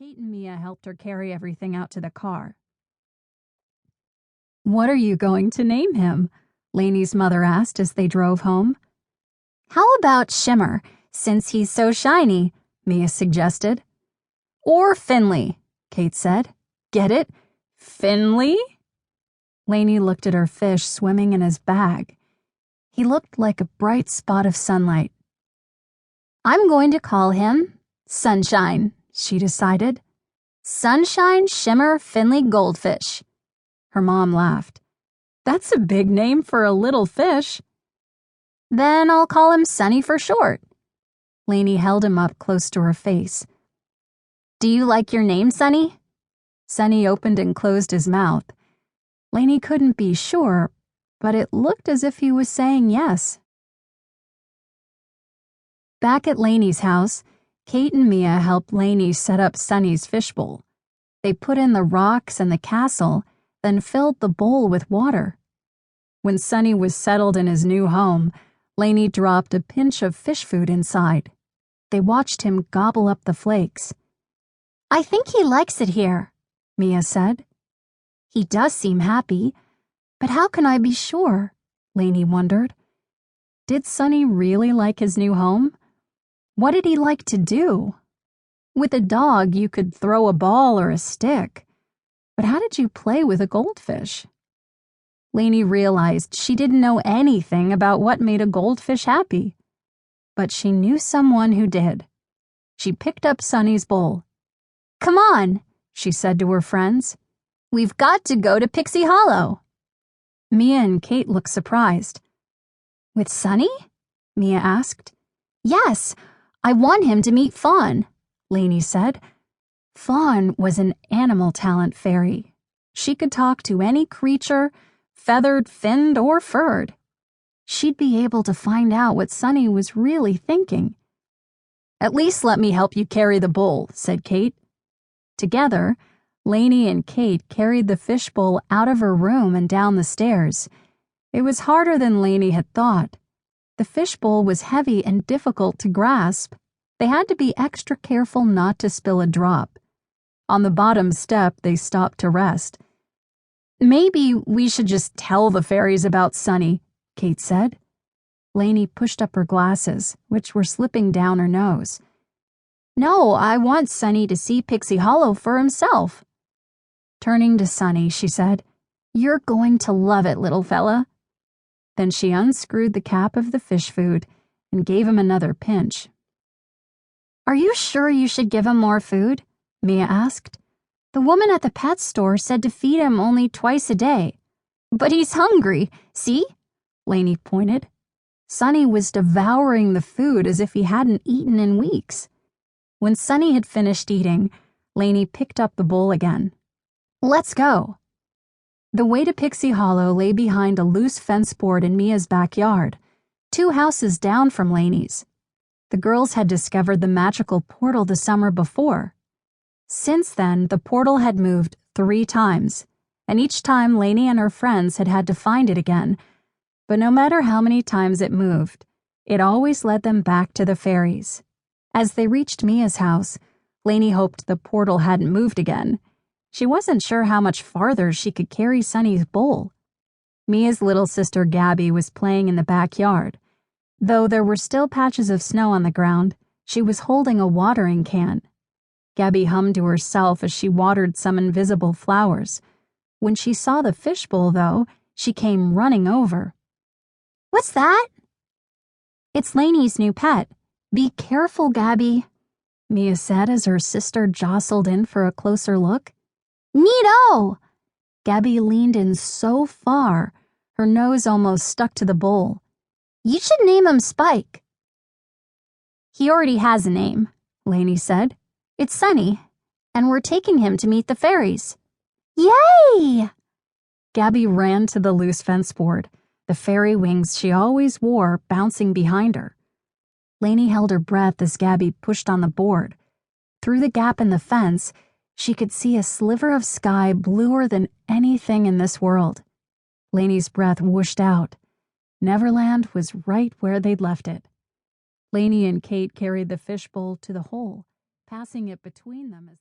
Kate and Mia helped her carry everything out to the car. "What are you going to name him?" Laineys mother asked as they drove home. "How about Shimmer, since he's so shiny?" Mia suggested. "Or Finley," Kate said. "Get it? Finley?" Lainey looked at her fish swimming in his bag. He looked like a bright spot of sunlight. "I'm going to call him Sunshine," she decided. "Sunshine, Shimmer, Finley, Goldfish." Her mom laughed. "That's a big name for a little fish." "Then I'll call him Sunny for short." Lainey held him up close to her face. "Do you like your name, Sunny?" Sunny opened and closed his mouth. Lainey couldn't be sure, but it looked as if he was saying yes. Back at Laineys' house, Kate and Mia helped Lainey set up Sunny's fishbowl. They put in the rocks and the castle, then filled the bowl with water. When Sunny was settled in his new home, Lainey dropped a pinch of fish food inside. They watched him gobble up the flakes. "I think he likes it here," Mia said. "He does seem happy, but how can I be sure?" Lainey wondered. Did Sunny really like his new home? What did he like to do? With a dog, you could throw a ball or a stick. But how did you play with a goldfish? Lainey realized she didn't know anything about what made a goldfish happy. But she knew someone who did. She picked up Sunny's bowl. "Come on," she said to her friends. "We've got to go to Pixie Hollow." Mia and Kate looked surprised. "With Sunny?" Mia asked. "Yes, I want him to meet Fawn," Lainey said. Fawn was an animal talent fairy. She could talk to any creature, feathered, finned, or furred. She'd be able to find out what Sunny was really thinking. "At least let me help you carry the bowl," said Kate. Together, Lainey and Kate carried the fishbowl out of her room and down the stairs. It was harder than Lainey had thought. The fishbowl was heavy and difficult to grasp. They had to be extra careful not to spill a drop. On the bottom step, they stopped to rest. "Maybe we should just tell the fairies about Sunny," Kate said. Lainey pushed up her glasses, which were slipping down her nose. "No, I want Sunny to see Pixie Hollow for himself." Turning to Sunny, she said, "You're going to love it, little fella." Then she unscrewed the cap of the fish food and gave him another pinch. "Are you sure you should give him more food?" Mia asked. "The woman at the pet store said to feed him only twice a day." "But he's hungry, see?" Lainey pointed. Sunny was devouring the food as if he hadn't eaten in weeks. When Sunny had finished eating, Lainey picked up the bowl again. "Let's go." The way to Pixie Hollow lay behind a loose fence board in Mia's backyard, 2 houses down from Laineys. The girls had discovered the magical portal the summer before. Since then, the portal had moved 3 times, and each time Lainey and her friends had had to find it again. But no matter how many times it moved, it always led them back to the fairies. As they reached Mia's house, Lainey hoped the portal hadn't moved again. She wasn't sure how much farther she could carry Sunny's bowl. Mia's little sister Gabby was playing in the backyard. Though there were still patches of snow on the ground, she was holding a watering can. Gabby hummed to herself as she watered some invisible flowers. When she saw the fishbowl, though, she came running over. "What's that?" "It's Lainey's new pet. Be careful, Gabby," Mia said as her sister jostled in for a closer look. "Neato!" Gabby leaned in so far, her nose almost stuck to the bowl. "You should name him Spike." "He already has a name," Lainey said. "It's Sunny, and we're taking him to meet the fairies." "Yay!" Gabby ran to the loose fence board, the fairy wings she always wore bouncing behind her. Lainey held her breath as Gabby pushed on the board. Through the gap in the fence, she could see a sliver of sky bluer than anything in this world. Lainey's breath whooshed out. Neverland was right where they'd left it. Lainey and Kate carried the fishbowl to the hole, passing it between them as